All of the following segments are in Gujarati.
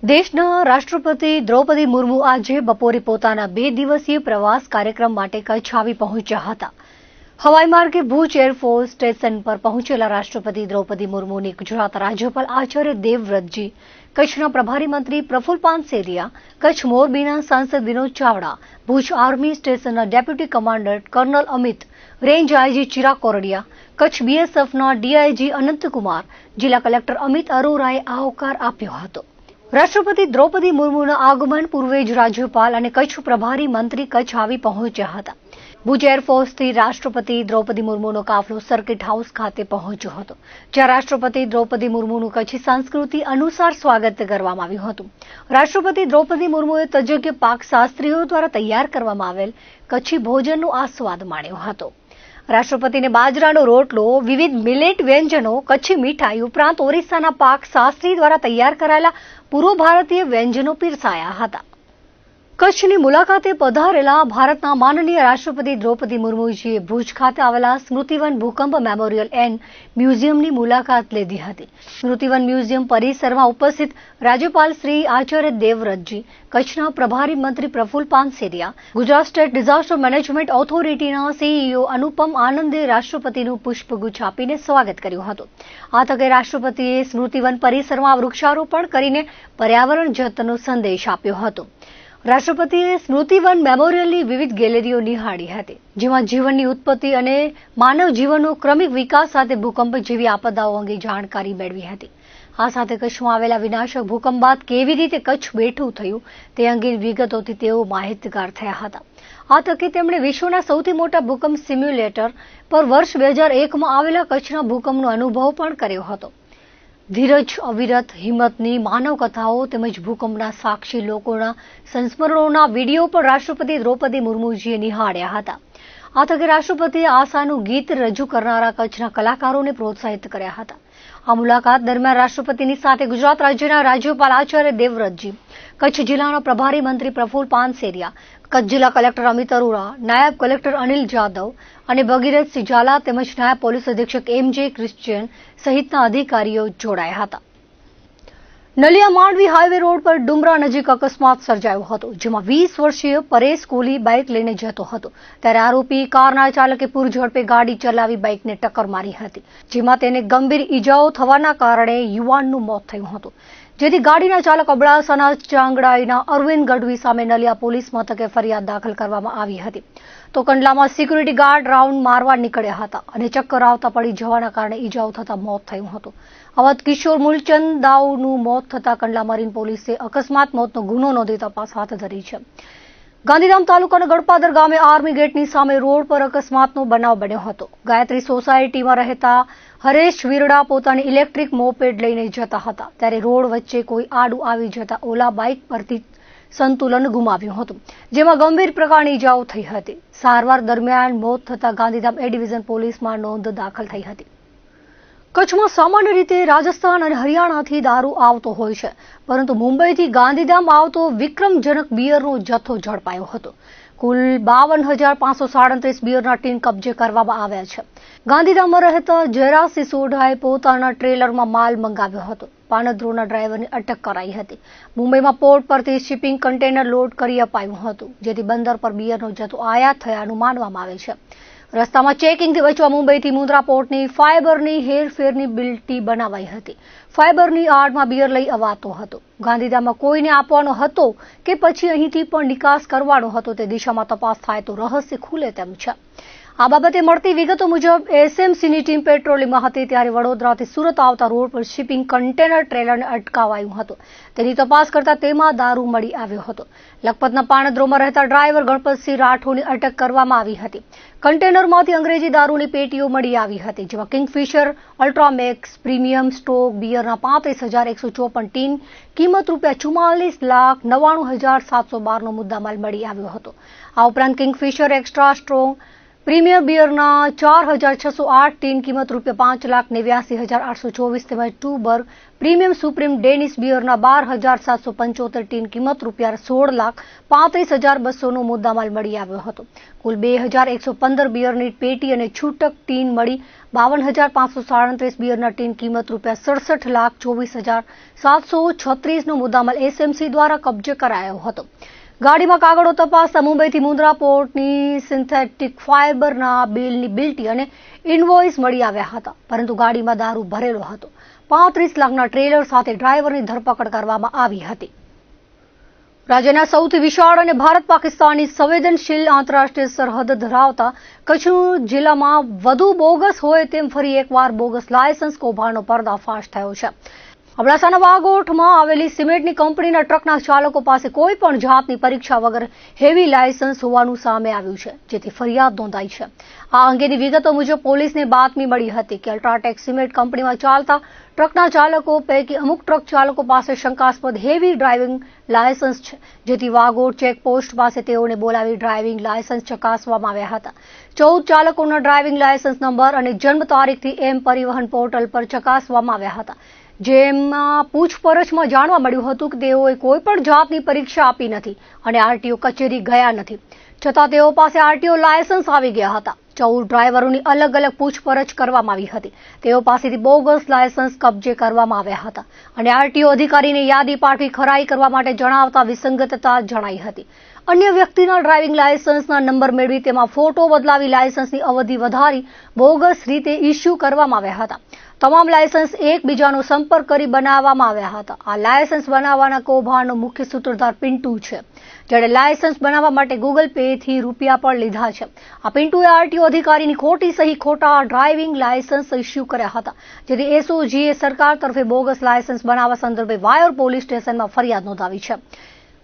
દેશના રાષ્ટ્રપતિ દ્રૌપદી મુર્મુ આજે બપોરે પોતાના 2 દિવસીય પ્રવાસ કાર્યક્રમ માટે કચ્છ આવી પહોંચ્યા હતા. હવાઈ માર્ગે ભુજ એરફોર્સ સ્ટેશન પર પહોંચેલા રાષ્ટ્રપતિ દ્રૌપદી મુર્મુની ગુજરાત રાજ્યપાલ આચાર્ય દેવવ્રતજી, કચ્છના પ્રભારી મંત્રી પ્રફુલ્લ પાનસેરિયા, કચ્છ મોરબીના સાંસદ વિનોદ ચાવડા, ભુજ આર્મી સ્ટેશનના deputy commandant colonel Amit, range IG Chirag Kordiya, Kutch બીએસએફના ડીઆઈજી અનંતકુમાર, જિલ્લા કલેક્ટર અમિત અરોરાએ આવકાર આપ્યો હતો. રાષ્ટ્રપતિ દ્રૌપદી મુર્મુના આગમન પૂર્વે જ રાજ્યપાલ અને કચ્છ પ્રભારી મંત્રી કચ્છ આવી પહોંચ્યા હતા. ભુજ એરફોર્સથી રાષ્ટ્રપતિ દ્રૌપદી મુર્મુનો કાફલો સર્કિટ હાઉસ ખાતે પહોંચ્યો હતો, જ્યાં રાષ્ટ્રપતિ દ્રૌપદી મુર્મુનું કચ્છી સંસ્કૃતિ અનુસાર સ્વાગત કરવામાં આવ્યું હતું. રાષ્ટ્રપતિ દ્રૌપદી મુર્મુએ તજજ્ઞ પાક શાસ્ત્રીઓ દ્વારા તૈયાર કરવામાં આવેલ કચ્છી ભોજનનો આસ્વાદ માણ્યો હતો. રાષ્ટ્રપતિને બાજરાનો રોટલો, વિવિધ મિલેટ વ્યંજનો, કચ્છી મીઠાઈ ઉપરાંત ઓરિસ્સાના પાક શાસ્ત્રી દ્વારા તૈયાર કરાયેલા પૂર્વ ભારતીય વ્યંજનો પીરસાયા હતા. કચ્છની મુલાકાતે પધારેલા ભારતના માનનીય રાષ્ટ્રપતિ દ્રૌપદી મુર્મુજીએ ભુજ ખાતે આવેલા સ્મૃતિવન ભૂકંપ મેમોરિયલ એન્ડ મ્યુઝિયમની મુલાકાત લીધી હતી. સ્મૃતિવન મ્યુઝિયમ પરિસરમાં ઉપસ્થિત રાજ્યપાલ શ્રી આચાર્ય દેવવ્રતજી, કચ્છના પ્રભારી મંત્રી Praful Panseriya, Gujarat state disaster management ઓથોરિટીના સીઈઓ અનુપમ આનંદે રાષ્ટ્રપતિનું પુષ્પગુચ્છ આપીને સ્વાગત કર્યું હતું. આ તકે રાષ્ટ્રપતિએ સ્મૃતિવન પરિસરમાં વૃક્ષારોપણ કરીને પર્યાવરણ જતનનો સંદેશ આપ્યો હતો. રાષ્ટ્રપતિએ સ્મૃતિવન મેમોરિયલની વિવિધ ગેલેરીઓ નિહાળી હતી, જેમાં જીવનની ઉત્પત્તિ અને માનવ જીવનનો ક્રમિક વિકાસ સાથે ભૂકંપ જેવી આપદાઓ અંગે જાણકારી મેળવી હતી. આ સાથે કચ્છમાં આવેલા વિનાશક ભૂકંપ બાદ કેવી રીતે કચ્છ બેઠું થયું તે અંગેની વિગતોથી તેઓ માહિતગાર થયા હતા. આ તકે તેમણે વિશ્વના સૌથી મોટા ભૂકંપ સિમ્યુલેટર પર વર્ષ 2001માં આવેલા કચ્છના ભૂકંપનો અનુભવ પણ કર્યો હતો. ધીરજ, અવિરત હિંમતની માનવ કથાઓ તેમજ ભૂકંપના સાક્ષી લોકોના સંસ્મરણોના વિડીયો પણ રાષ્ટ્રપતિ દ્રૌપદી મુર્મુજીએ નિહાળ્યા હતા. આ તકે રાષ્ટ્રપતિએ આશાનું ગીત રજૂ કરનારા કચ્છના કલાકારોને પ્રોત્સાહિત કર્યા હતા. આ મુલાકાત દરમિયાન રાષ્ટ્રપતિની સાથે ગુજરાત રાજ્યના રાજ્યપાલ આચાર્ય દેવવ્રતજી, કચ્છ જિલ્લાના પ્રભારી મંત્રી પ્રફુલ્લ પાનસેરિયા, કચ્છ જિલ્લા કલેક્ટર અમિત અરોરા, નાયબ કલેક્ટર અનિલ જાદવ અને ભગીરથસિંહ ઝાલા તેમજ નાયબ પોલીસ અધિક્ષક એમ.જે. ક્રિશ્ચિયન સહિતના અધિકારીઓ જોડાયા હતા. નલિયા માંડવી હાઈવે રોડ પર ડુમરા નજીક અકસ્માત સર્જાયો હતો, જેમાં 20 વર્ષીય પરેશ કોહલી બાઇક લઈને જતો હતો, ત્યારે આરોપી કારના ચાલકે પૂરઝડપે ગાડી ચલાવી બાઇકને ટક્કર મારી હતી, જેમાં તેને ગંભીર ઈજાઓ થવાના કારણે યુવાનનું મોત થયું હતું, જેથી ગાડીના ચાલક અબડાસાના ચાંગડાઈના અરવિંદ ગઢવી સામે નલિયા પોલીસ મથકે ફરિયાદ દાખલ કરવામાં આવી હતી. તો કંડલામાં સિક્યુરિટી ગાર્ડ રાઉન્ડ મારવા નીકળ્યા હતા અને ચક્કર આવતા પડી જવાના કારણે ઈજાઓ થતા મોત થયું હતું. અવધ કિશોર મૂલચંદ દાઉનું મોત થતા કંડલા મરીન પોલીસે અકસ્માત મોતનો ગુનો નોંધી તપાસ હાથ ધરી છે. ગાંધીધામ તાલુકાના ગડપાદર ગામે આર્મી ગેટની સામે રોડ પર અકસ્માતનો બનાવ બન્યો હતો. ગાયત્રી સોસાયટીમાં રહેતા હરેશ વિરડા પોતાની ઇલેક્ટ્રિક મોપેડ લઈને જતા હતા, ત્યારે રોડ વચ્ચે કોઈ આડું આવી જતા ઓલા બાઇક પરથી સંતુલન ગુમાવ્યું હતું, જેમાં ગંભીર પ્રકારની ઈજાઓ થઈ હતી. સારવાર દરમિયાન મોત થતા ગાંધીધામ એ ડિવિઝન પોલીસમાં નોંધ દાખલ થઈ હતી. કચ્છમાં સામાન્ય રીતે રાજસ્થાન અને હરિયાણાથી દારૂ આવતો હોય છે, પરંતુ મુંબઈથી ગાંધીધામ આવતો વિક્રમજનક બિયરનો જથ્થો ઝડપાયો હતો. કુલ 52,537 બિયરના ટીન કબજે કરવામાં આવ્યા છે. ગાંધીધામમાં રહેતા જયરાજ સિસોઢાએ પોતાના ટ્રેલરમાં માલ મંગાવ્યો હતો. પાનદ્રોના ડ્રાઈવરની અટક કરાઈ હતી. મુંબઈમાં પોર્ટ પરથી શિપિંગ કન્ટેનર લોડ કરી અપાયું હતું, જેથી બંદર પર બિયરનો જથ્થો આયાત થયાનું માનવામાં આવે છે. રસ્તામાં ચેકિંગથી બચવા મુંબઈથી મુન્દ્રા પોર્ટની ફાઇબરની હેરફેરની બિલ્ટી બનાવાઈ હતી. ફાઇબરની આડમાં બિયર લઈ અવાતો હતો. ગાંધીધામમાં કોઈને આપવાનો હતો કે પછી અહીંથી પણ નિકાસ કરવાનો હતો તે દિશામાં તપાસ થાય તો રહસ્ય ખુલે તેમ છે. આ બાબતે મળતી વિગતો મુજબ એસએમસીની ટીમ પેટ્રોલિંગમાં હતી, ત્યારે વડોદરાથી સુરત આવતા રોડ પર શિપિંગ કન્ટેનર ટ્રેલરને અટકાવાયું હતું. તેની તપાસ કરતા તેમાં દારૂ મળી આવ્યો હતો. લખપતના પાણદ્રોમાં રહેતા ડ્રાઈવર ગણપતસિંહ રાઠોડની અટક કરવામાં આવી હતી. કન્ટેનરમાંથી અંગ્રેજી દારૂની પેટીઓ મળી આવી હતી, જેમાં કિંગફિશર, અલ્ટ્રામેક્સ, પ્રીમિયમ સ્ટોક બિયરના 35,154 ટીન, કિંમત ₹44,99,712નો મુદ્દામાલ મળી આવ્યો હતો. આ ઉપરાંત કિંગફિશર એક્સ્ટ્રા સ્ટ્રોંગ પ્રીમિયર બિયરના 4,608 ટીન કિંમત ₹5,89,824 તેમજ Tuborg premium supreme Danish બિયરના 12,775 ટીન કિંમત ₹16,35,200નો મુદ્દામાલ મળી આવ્યો હતો. કુલ 2,115 બિયરની પેટી અને છૂટક ટીન મળી 52,537 બિયરના ટીન કિંમત ₹67,24,736નો મુદ્દામાલ એસએમસી દ્વારા કબજે કરાયો હતો. ગાડીમાં કાગળો તપાસતા મુંબઈથી મુન્દ્રા પોર્ટની સિન્થેટિક ફાઇબરના બિલની બિલ્ટી અને ઇનવોઇસ મળી આવ્યા હતા, પરંતુ ગાડીમાં દારૂ ભરેલો હતો. 35 લાખના ટ્રેલર સાથે ડ્રાઈવરની ધરપકડ કરવામાં આવી હતી. રાજ્યના સૌથી વિશાળ અને ભારત પાકિસ્તાનની સંવેદનશીલ આંતરરાષ્ટ્રીય સરહદ ધરાવતા કચ્છ જિલ્લામાં વધુ બોગસ હોય તેમ ફરી એકવાર બોગસ લાયસન્સ કૌભાંડનો પર્દાફાશ થયો છે. અબડાસાના વાગોઠમાં આવેલી સિમેન્ટની કંપનીના ટ્રકના ચાલકો પાસે કોઈ પણ જાતની પરીક્ષા વગર હેવી લાયસન્સ હોવાનું સામે આવ્યું છે, જેથી ફરિયાદ નોંધાઈ છે. આ અંગેની વિગતો મુજબ પોલીસને બાતમી મળી હતી કે અલ્ટ્રાટેક સિમેન્ટ કંપનીમાં ચાલતા ટ્રકના ચાલકો પૈકી અમુક ટ્રક ચાલકો પાસે શંકાસ્પદ હેવી ડ્રાઇવિંગ લાયસન્સ છે, જેથી વાગોઠ ચેકપોસ્ટ પાસે તેઓને બોલાવી ડ્રાઇવિંગ લાયસન્સ ચકાસવામાં આવ્યા હતા. 14 ચાલકોના ડ્રાઇવિંગ લાયસન્સ નંબર અને જન્મ તારીખથી એમ પરિવહન પોર્ટલ પર ચકાસવામાં આવ્યા હતા, જેમાં પૂછપરછમાં જાણવા મળ્યું હતું કે તેઓએ કોઈ પણ જાતની પરીક્ષા આપી નથી અને આરટીઓ કચેરી ગયા નથી, છતાં તેઓ પાસે આરટીઓ લાયસન્સ આવી ગયા હતા. 14 ડ્રાઈવરોની અલગ અલગ પૂછપરછ કરવામાં આવી હતી. તેઓ પાસેથી બોગસ લાયસન્સ કબજે કરવામાં આવ્યા હતા અને આરટીઓ અધિકારીને યાદી પાઠવી ખરાઈ કરવા માટે જણાવતા વિસંગતતા જણાઈ હતી. અન્ય વ્યક્તિના ડ્રાઇવિંગ લાયસન્સના નંબર મેળવી તેમાં ફોટો બદલાવી લાયસન્સની અવધિ વધારી બોગસ રીતે ઇસ્યુ કરવામાં આવ્યા હતા. તમામ લાયસન્સ એકબીજાનો સંપર્ક કરી બનાવવામાં આવ્યા હતા. આ લાયસન્સ બનાવવાના કૌભાંડનો મુખ્ય સૂત્રધાર પિન્ટુ છે, જેણે લાયસન્સ બનાવવા માટે ગૂગલ પેથી રૂપિયા પણ લીધા છે. આ પિન્ટુએ આરટીઓ અધિકારીની ખોટી સહી ખોટા ડ્રાઇવિંગ લાયસન્સ ઇસ્યુ કર્યા હતા, જેથી એસઓજીએ સરકાર તરફે બોગસ લાયસન્સ બનાવવા સંદર્ભે વાયોર પોલીસ સ્ટેશનમાં ફરિયાદ નોંધાવી છે.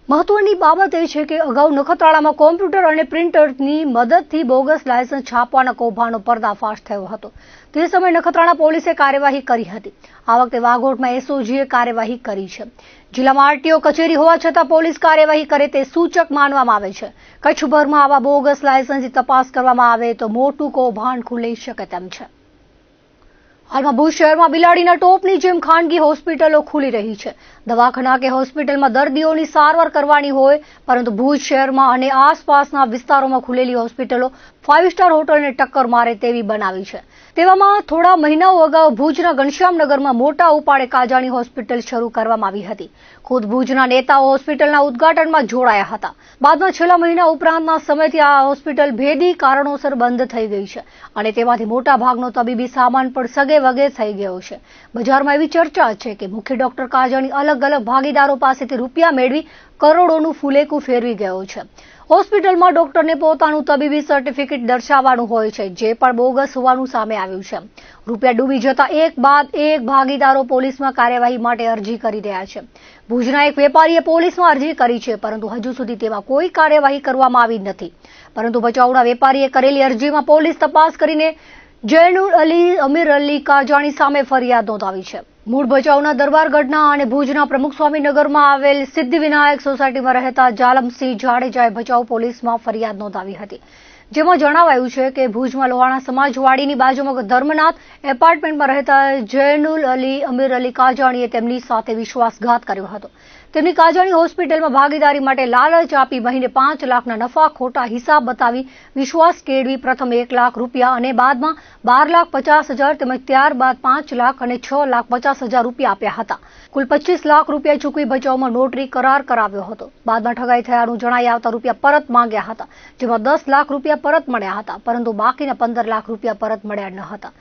મહત્વની બાબત એ છે કે અગાઉ નખત્રાણામાં કોમ્પ્યુટર અને પ્રિન્ટરની મદદથી બોગસ લાયસન્સ છાપવાના કૌભાંડનો પર્દાફાશ થયો હતો. તે સમયે નખત્રાણા પોલીસે કાર્યવાહી કરી હતી. આ વખતે વાગોઠમાં એસઓજીએ કાર્યવાહી કરી છે. જિલ્લામાં આરટીઓ કચેરી હોવા છતાં પોલીસ કાર્યવાહી કરે તે સૂચક માનવામાં આવે છે. કચ્છભરમાં આવા બોગસ લાયસન્સની તપાસ કરવામાં આવે તો મોટું કૌભાંડ ખુલી શકે તેમ છે. હાલમાં ભુજ શહેરમાં બિલાડીના ટોપની જેમ ખાનગી હોસ્પિટલો ખુલી રહી છે. દવાખાના કે હોસ્પિટલમાં દર્દીઓની સારવાર કરવાની હોય, પરંતુ ભુજ શહેરમાં અને આસપાસના વિસ્તારોમાં ખુલેલી હોસ્પિટલો 5 સ્ટાર હોટલને ટક્કર મારે તેવી બનાવી છે. તેવામાં થોડા મહિનાઓ અગાઉ ભુજના ઘનશ્યામનગરમાં મોટા ઉપાડે કાજાણી હોસ્પિટલ શરૂ કરવામાં આવી હતી. ખુદ ભુજના નેતાઓ હોસ્પિટલના ઉદ્ઘાટનમાં જોડાયા હતા. બાદમાં છેલ્લા મહિના ઉપરાંતના સમયથી આ હોસ્પિટલ ભેદી કારણોસર બંધ થઈ ગઈ છે અને તેમાંથી મોટા ભાગનો તબીબી સામાન પણ સગે વગે થઈ ગયો છે. બજારમાં એવી ચર્ચા છે કે મુખ્ય ડોક્ટર કાજાણી અલગ અલગ ભાગીદારો પાસેથી રૂપિયા મેળવી કરોડોનું ફૂલેકું ફેરવી ગયો છે. હોસ્પિટલમાં ડોક્ટરને પોતાનું તબીબી સર્ટિફિકેટ દર્શાવવાનું હોય છે, જે પણ બોગસ હોવાનું સામે આવ્યું છે. રૂપિયા ડૂબી જતા એક બાદ એક ભાગીદારો પોલીસમાં કાર્યવાહી માટે અરજી કરી રહ્યા છે. ભુજના એક વેપારીએ પોલીસમાં અરજી કરી છે, પરંતુ હજુ સુધી તેમાં કોઈ કાર્યવાહી કરવામાં આવી નથી. પરંતુ ભચાઉના વેપારીએ કરેલી અરજીમાં પોલીસ તપાસ કરીને જૈનુલ અલી અમીર અલી કાજાણી સામે ફરિયાદ નોંધાવી છે. મૂળ ભચાઉના દરબારગઢના અને ભુજના પ્રમુખસ્વામીનગરમાં આવેલ સિદ્ધિવિનાયક સોસાયટીમાં રહેતા જાલમસિંહ જાડેજાએ ભચાઉ પોલીસમાં ફરિયાદ નોંધાવી હતી, જેમાં જણાવાયું છે કે ભુજમાં લોહાણા સમાજવાડીની બાજુમાં ધર્મનાથ એપાર્ટમેન્ટમાં રહેતા જૈનુલ અલી અમીર અલી કાજાણીએ તેમની સાથે વિશ્વાસઘાત કર્યો હતો. તેમની કાજાણી હોસ્પિટલમાં ભાગીદારી માટે લાલચ આપી મહિને 5 લાખના નફા ખોટા હિસાબ બતાવી વિશ્વાસ કેળવી પ્રથમ 1 લાખ રૂપિયા અને બાદમાં 12,50,000 તેમજ ત્યારબાદ 5 લાખ અને 6,50,000 રૂપિયા આપ્યા હતા. કુલ 25 લાખ રૂપિયા ચૂકવી ભચાઉમાં નોટરી કરાર કરાવ્યો હતો. બાદમાં ઠગાઈ થયાનું જણાઈ આવતા રૂપિયા પરત માંગ્યા હતા, જેમાં 10 લાખ રૂપિયા પરત મળ્યા હતા, પરંતુ બાકીના 15 લાખ રૂપિયા પરત મળ્યા ન હતા,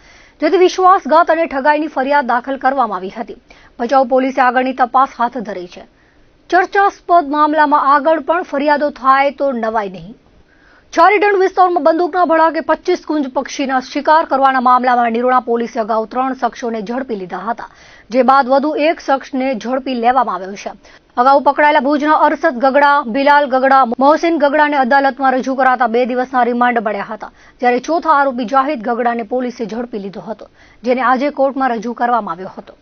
જેથી વિશ્વાસઘાત અને ઠગાઈની ફરિયાદ દાખલ કરવામાં આવી હતી. ભચાઉ પોલીસે આગળની તપાસ હાથ ધરી છે. ચર્ચાસ્પદ મામલામાં આગળ પણ ફરિયાદો થાય તો નવાઈ નહીં. ચારીઢંઢ વિસ્તારમાં બંદૂકના ભડાકે 25 કુંજ પક્ષીના શિકાર કરવાના મામલામાં નિરોણા પોલીસે અગાઉ 3 શખ્સોને ઝડપી લીધા હતા, જે બાદ વધુ એક શખ્સને ઝડપી લેવામાં આવ્યો છે. અગાઉ પકડાયેલા ભુજના અરશદ ગગડા, બિલાલ ગગડા, મોહસિન ગગડાને અદાલતમાં રજૂ કરાતા 2 દિવસના રિમાન્ડ મળ્યા હતા, જ્યારે ચોથા આરોપી જાહિદ ગગડાને પોલીસે ઝડપી લીધો હતો, જેને આજે કોર્ટમાં રજૂ કરવામાં આવ્યો હતો.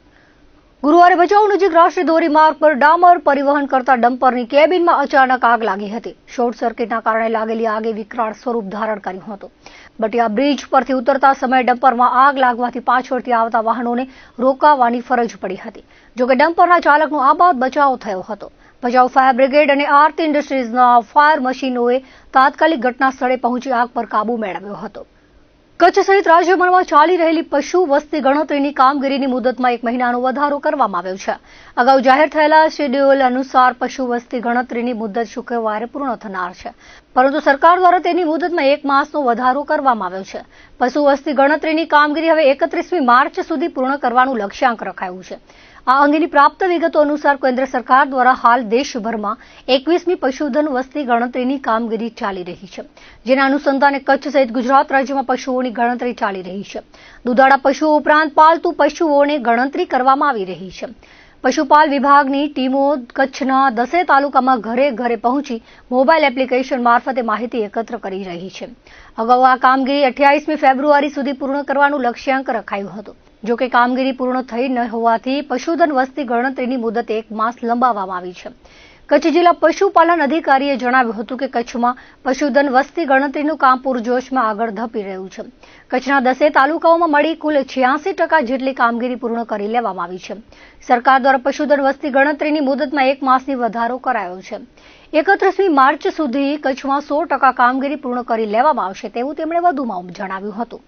ગુરુવારે ભચાઉ નજીક રાષ્ટ્રીય ધોરીમાર્ગ પર ડામર પરિવહન કરતા ડમ્પરની કેબિનમાં અચાનક આગ લાગી હતી. શોર્ટ સર્કિટના કારણે લાગેલી આગે વિકરાળ સ્વરૂપ ધારણ કર્યું હતું. બટિયા બ્રિજ પરથી ઉતરતા સમયે ડમ્પરમાં આગ લાગવાથી પાછળથી આવતા વાહનોને રોકાવાની ફરજ પડી હતી. જોકે ડમ્પરના ચાલકનો આબાદ બચાવ થયો હતો. ભચાઉ ફાયર બ્રિગેડ અને આરતી ઇન્ડસ્ટ્રીઝના ફાયર મશીનોએ તાત્કાલિક ઘટના સ્થળે પહોંચી આગ પર કાબુ મેળવ્યો હતો. કચ્છ સહિત રાજ્યભરમાં ચાલી રહેલી પશુ વસ્તી ગણતરીની કામગીરીની મુદતમાં 1 મહિનાનો વધારો કરવામાં આવ્યો છે. અગાઉ જાહેર થયેલા શેડ્યુલ અનુસાર પશુ વસ્તી ગણતરીની મુદત શુક્રવારે પૂર્ણ થનાર છે, પરંતુ સરકાર દ્વારા તેની મુદતમાં 1 માસનો વધારો કરવામાં આવ્યો છે. પશુ વસ્તી ગણતરીની કામગીરી હવે 31મી માર્ચ સુધી પૂર્ણ કરવાનું લક્ષ્યાંક રખાયું છે. આ અંગેની પ્રાપ્ત વિગતો અનુસાર કેન્દ્ર સરકાર દ્વારા હાલ દેશભરમાં 21મી પશુધન વસ્તી ગણતરીની કામગીરી ચાલી રહી છે, જેના અનુસંધાને કચ્છ સહિત ગુજરાત રાજ્યમાં પશુઓની ગણતરી ચાલી રહી છે. દુધાળા પશુઓ ઉપરાંત પાલતુ પશુઓની ગણતરી કરવામાં આવી રહી છે. પશુપાલ વિભાગની ટીમો કચ્છના 10 તાલુકામાં ઘરે ઘરે પહોંચી મોબાઈલ એપ્લિકેશન મારફતે માહિતી એકત્ર કરી રહી છે. અગાઉ આ કામગીરી 28મી ફેબ્રુઆરી સુધી પૂર્ણ કરવાનું લક્ષ્યાંક રખાયું હતું. જો કે કામગીરી પૂર્ણ થઈ ન હોવાથી પશુધન વસ્તી ગણતરીની મુદત 1 માસ લંબાવવામાં આવી છે. કચ્છ જિલ્લા પશુપાલન અધિકારીએ જણાવ્યું હતું કે કચ્છમાં પશુધન વસ્તી ગણતરીનું કામ પૂરજોશમાં આગળ ધપી રહ્યું છે. કચ્છના 10 તાલુકાઓમાં મળી કુલ 86% જેટલી કામગીરી પૂર્ણ કરી લેવામાં આવી છે. સરકાર દ્વારા પશુધન વસ્તી ગણતરીની મુદતમાં 1 માસની વધારો કરાયો છે. 31મી માર્ચ સુધી કચ્છમાં 100% કામગીરી પૂર્ણ કરી લેવામાં આવશે તેવું તેમણે વધુમાં જણાવ્યું હતું.